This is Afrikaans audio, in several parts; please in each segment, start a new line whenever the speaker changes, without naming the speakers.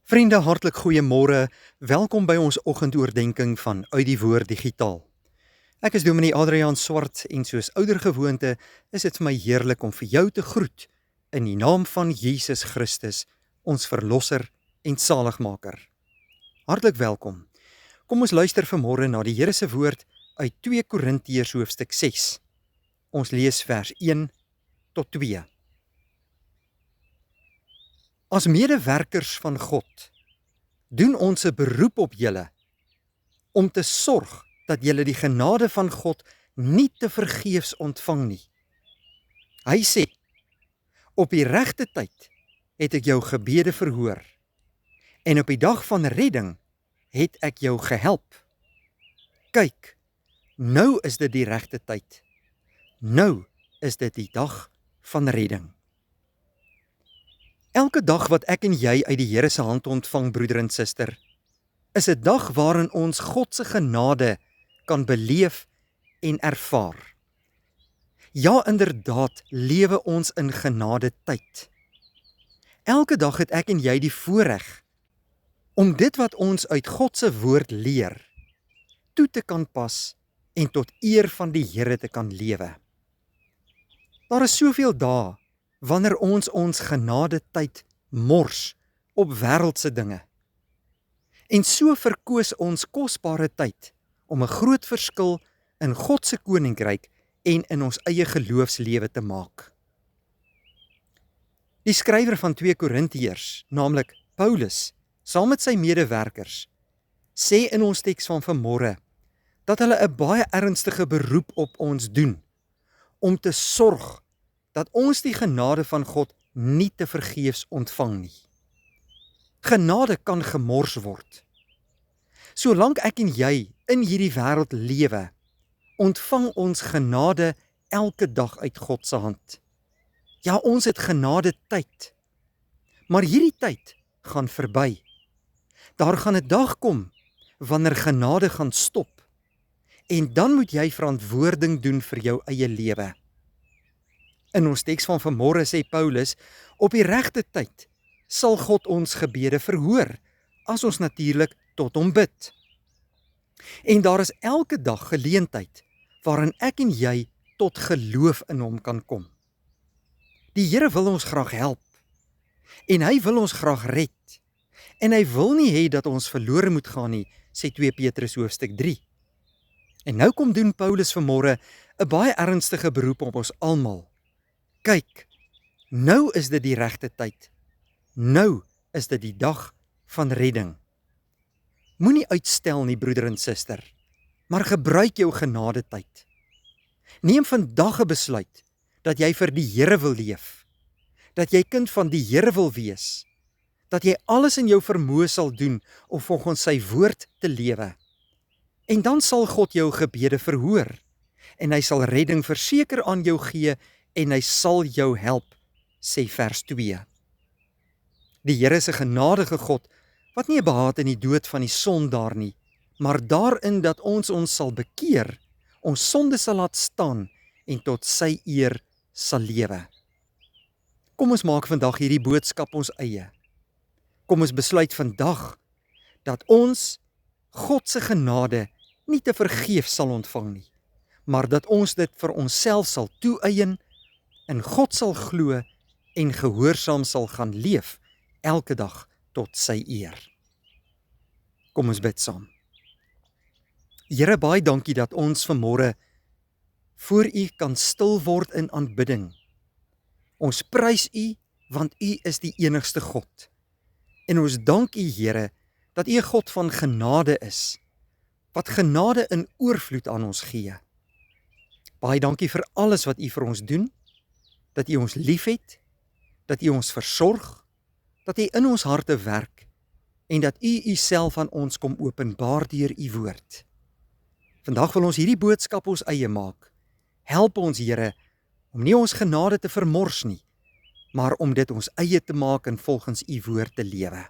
Vriende, hartlik goeiemôre. Welkom by ons oggendoordenkings van Uit die Woord Digitaal. Ek is Dominee Adriaan Swart en soos ouer gewoonte is dit vir my heerlik om vir jou te groet in die naam van Jesus Christus, ons verlosser en saligmaker. Hartlik welkom. Kom ons luister vanmôre na die Here se woord uit 2 Korintiërs hoofstuk 6. Ons lees vers 1 tot 2. As medewerkers van God, doen ons 'n beroep op julle om te sorg dat julle die genade van God nie te vergeefs ontvang nie. Hy sê, op die regte tyd het ek jou gebede verhoor, en op die dag van redding het ek jou gehelp. Kyk, nou is dit die regte tyd. Nou is dit die dag van redding. Elke dag wat ek en jy uit die Here se hand ontvang, broeder en suster, is 'n dag waarin ons God se genade kan beleef en ervaar. Ja, inderdaad, lewe ons in genade tyd. Elke dag het ek en jy die voorreg om dit wat ons uit God se woord leer, toe te kan pas en tot eer van die Here te kan lewe. Daar is soveel dae wanneer ons genade tyd mors op wêreldse dinge. En so verkoos ons kosbare tyd om 'n groot verskil in God se koninkryk en in ons eie geloofslewe te maak. Die skrywer van 2 Korintiërs, naamlik Paulus, saam met sy medewerkers, sê in ons teks van vanmôre dat hulle 'n baie ernstige beroep op ons doen om te sorg dat ons die genade van God nie te vergeefs ontvang nie. Genade kan gemors word. Solank ek en jy in hierdie wêreld lewe, ontvang ons genade elke dag uit God se hand. Ja, ons het genade tyd. Maar hierdie tyd gaan verby. Daar gaan 'n dag kom wanneer genade gaan stop. En dan moet jy verantwoording doen vir jou eie lewe. In ons teks van vanmôre sê Paulus, op die regte tyd sal God ons gebede verhoor, as ons natuurlik tot hom bid. En daar is elke dag geleentheid waarin ek en jy tot geloof in hom kan kom. Die Here wil ons graag help, en hy wil ons graag red, en hy wil nie hê dat ons verlore moet gaan nie, sê 2 Petrus hoofstuk 3. En nou kom doen Paulus vanmôre 'n baie ernstige beroep op ons almal. Kyk, nou is dit die regte tyd. Nou is dit die dag van redding. Moenie uitstel nie, broeder en suster, maar gebruik jou genade tyd. Neem vandag 'n besluit dat jy vir die Here wil leef, dat jy kind van die Here wil wees, dat jy alles in jou vermoë sal doen om volgens sy woord te lewe. En dan sal God jou gebede verhoor, en hy sal redding verseker aan jou gee, en hy sal jou help, sê vers 2. Die Here is 'n genadige God, wat nie behaat in die dood van die sondaar nie, maar daarin dat ons sal bekeer, ons sonde sal laat staan, en tot sy eer sal lewe. Kom ons maak vandag hierdie boodskap ons eie. Kom ons besluit vandag, dat ons God se genade nie te vergeef sal ontvang nie, maar dat ons dit vir onsself sal toeëien, in God sal glo en gehoorsaam sal gaan leef elke dag tot sy eer. Kom ons bid saam. Here, baie dankie dat ons vanmôre voor U kan stil word in aanbidding. Ons prys U, want U is die enigste God. En ons dank U, Here, dat U 'n God van genade is, wat genade in oorvloed aan ons gee. Baie dankie vir alles wat U vir ons doen, dat U ons liefhet, dat U ons versorg, dat U in ons harte werk, en dat U Uself aan ons kom openbaar deur U woord. Vandag wil ons hierdie boodskap ons eie maak. Help ons, Here, om nie ons genade te vermors nie, maar om dit ons eie te maak en volgens U woord te lewe.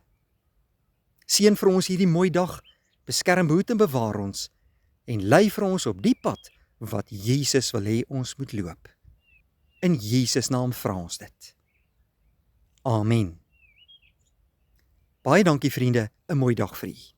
Seën vir ons hierdie mooi dag, beskerm, behoed en bewaar ons, en lei vir ons op die pad wat Jesus wil hê ons moet loop. In Jesus naam vra ons dit. Amen. Baie dankie vriende, 'n mooi dag vir julle.